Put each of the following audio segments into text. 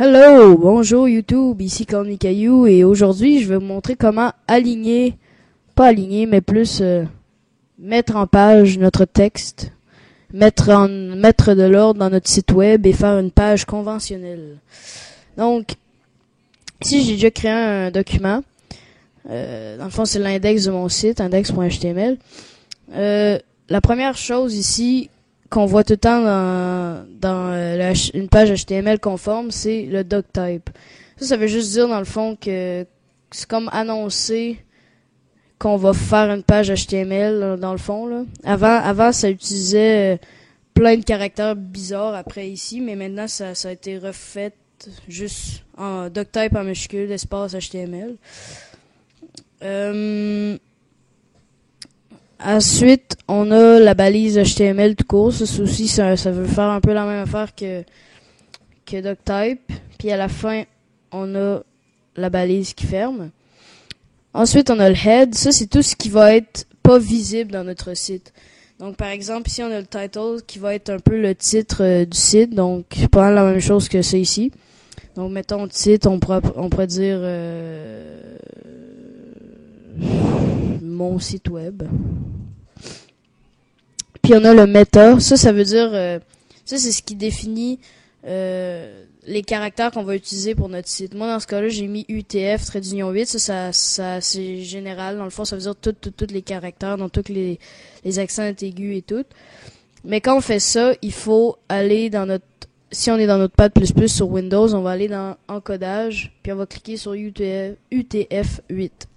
Hello, bonjour YouTube, ici Corny Caillou et aujourd'hui je vais vous montrer comment aligner, pas aligner mais plus mettre en page notre texte, mettre de l'ordre dans notre site web et faire une page conventionnelle. Donc, ici j'ai déjà créé un document, dans le fond c'est l'index de mon site, index.html. La première chose ici qu'on voit tout le temps dans une page HTML conforme, c'est le doctype. Ça veut juste dire dans le fond que c'est comme annoncer qu'on va faire une page HTML dans le fond là. Avant ça utilisait plein de caractères bizarres après ici, mais maintenant ça a été refait juste en doctype en majuscule espace HTML. Ensuite, on a la balise HTML tout court. Ça aussi, ça veut faire un peu la même affaire que doctype. Puis à la fin, on a la balise qui ferme. Ensuite, on a le head. Ça, c'est tout ce qui va être pas visible dans notre site. Donc, par exemple, ici, on a le title qui va être un peu le titre du site. Donc, pas la même chose que ça ici. Donc, mettons titre, on pourrait dire mon site web. Puis on a le meta. Ça veut dire ça c'est ce qui définit les caractères qu'on va utiliser pour notre site. Moi dans ce cas-là, j'ai mis UTF trait d'union 8. Ça c'est général. Dans le fond, ça veut dire tous les caractères, dans tous les accents aigus et tout. Mais quand on fait ça, il faut aller dans si on est dans notre pad++ sur Windows, on va aller dans encodage, puis on va cliquer sur UTF 8.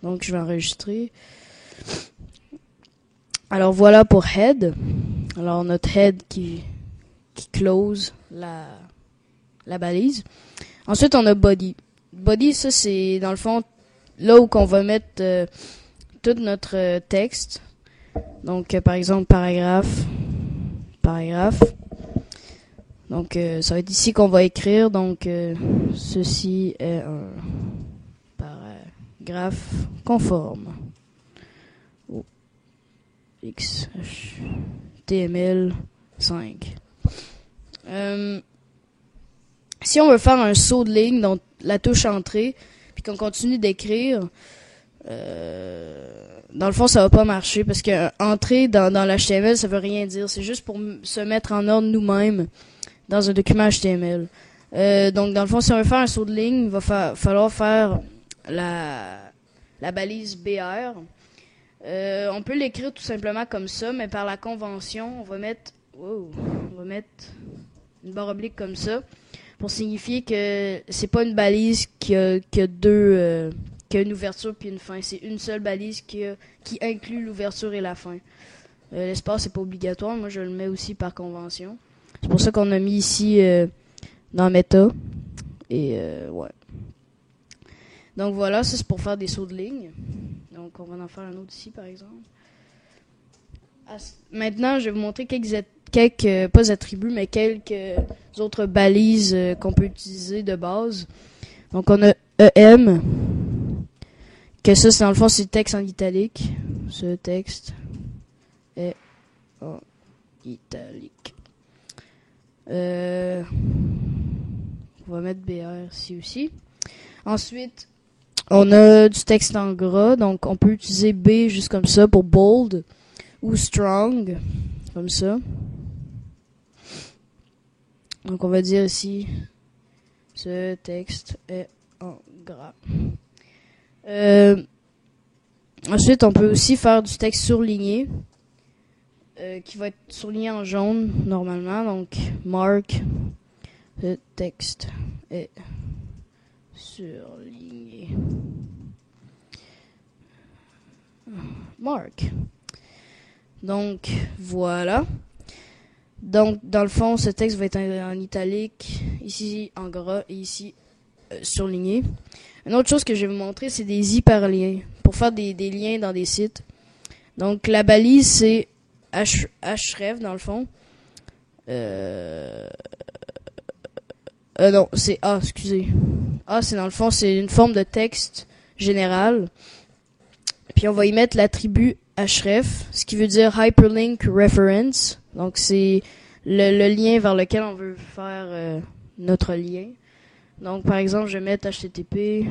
Donc je vais enregistrer. Alors voilà pour head. Alors notre head qui close la balise. Ensuite on a body. Body, ça c'est dans le fond là où qu'on va mettre tout notre texte. Donc par exemple paragraphe. Donc ça va être ici qu'on va écrire. Donc ceci est un paragraphe conforme. XHTML5. Si on veut faire un saut de ligne, donc la touche entrée, puis qu'on continue d'écrire, dans le fond ça va pas marcher parce que entrer dans l'HTML ça veut rien dire, c'est juste pour se mettre en ordre nous-mêmes dans un document HTML. Donc dans le fond si on veut faire un saut de ligne, il va falloir faire la balise BR. On peut l'écrire tout simplement comme ça, mais par la convention, on va mettre une barre oblique comme ça pour signifier que c'est pas une balise qui a une ouverture puis une fin. C'est une seule balise qui inclut l'ouverture et la fin. L'espace c'est pas obligatoire. Moi, je le mets aussi par convention. C'est pour ça qu'on a mis ici dans Meta. Et ouais. Donc voilà, ça c'est pour faire des sauts de ligne. Donc on va en faire un autre ici par exemple. Maintenant je vais vous montrer quelques pas attributs mais quelques autres balises qu'on peut utiliser de base. Donc on a EM, que ça c'est dans le fond c'est le texte en italique. Ce texte est en italique. On va mettre BR ici aussi. Ensuite on a du texte en gras, donc on peut utiliser B juste comme ça pour bold ou strong, comme ça. Donc on va dire ici, ce texte est en gras. Ensuite, on peut aussi faire du texte surligné, qui va être surligné en jaune normalement. Donc mark, ce texte est surligné. Mark. Donc, voilà. Donc, dans le fond, ce texte va être en italique, ici en gras et ici surligné. Une autre chose que je vais vous montrer, c'est des hyperliens pour faire des liens dans des sites. Donc, la balise, c'est href dans le fond. Non, c'est A, excusez. A, c'est dans le fond, c'est une forme de texte général. Puis on va y mettre l'attribut href, ce qui veut dire hyperlink reference. Donc c'est le lien vers lequel on veut faire notre lien. Donc, par exemple, je vais mettre http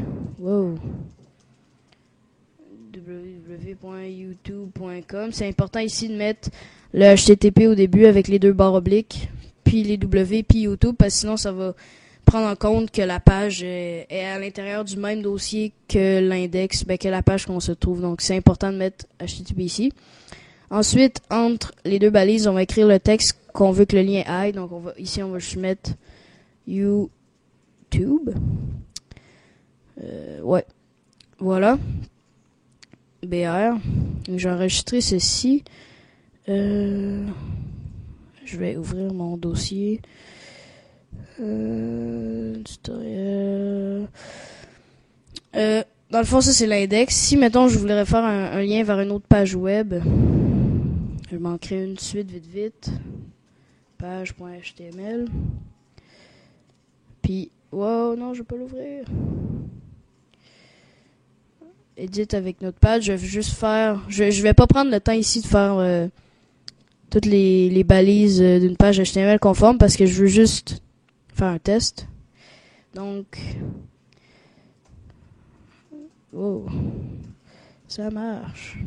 www.youtube.com. C'est important ici de mettre le http au début avec les deux barres obliques, puis les W, puis YouTube, parce que sinon ça va prendre en compte que la page est à l'intérieur du même dossier que l'index, que la page qu'on se trouve. Donc, c'est important de mettre http ici. Ensuite, entre les deux balises, on va écrire le texte qu'on veut que le lien aille. Donc, ici, on va juste mettre YouTube. Ouais. Voilà. BR. J'ai enregistré ceci. Je vais ouvrir mon dossier. Tutoriel. Dans le fond, ça c'est l'index. Si, mettons, je voudrais faire un lien vers une autre page web, je m'en crée une suite vite. Page.html. Puis, wow, non, je vais pas l'ouvrir. Edit avec notre page. Je vais juste faire. Je vais pas prendre le temps ici de faire toutes les balises d'une page HTML conforme parce que je veux juste faire un test. Donc, oh, ça marche.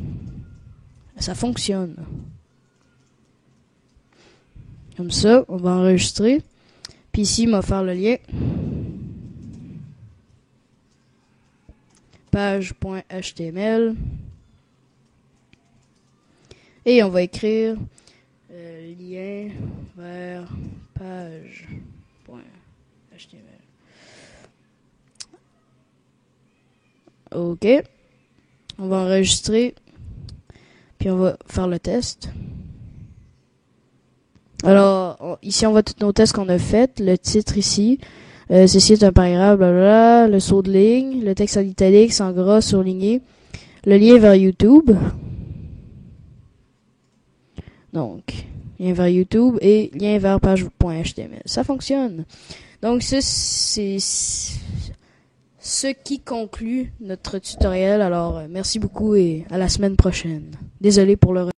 Ça fonctionne. Comme ça, on va enregistrer. Puis ici, on va faire le lien. Page.html. Et on va écrire lien vers page.html. OK. On va enregistrer. Puis on va faire le test. Alors, ici on voit tous nos tests qu'on a fait. Le titre ici. Ceci est un paragraphe, blablabla. Le saut de ligne. Le texte en italique, en gras, surligné. Le lien vers YouTube. Donc, lien vers YouTube et lien vers page.html. Ça fonctionne. Donc, ça, c'est ce qui conclut notre tutoriel. Alors, merci beaucoup et à la semaine prochaine. Désolé pour le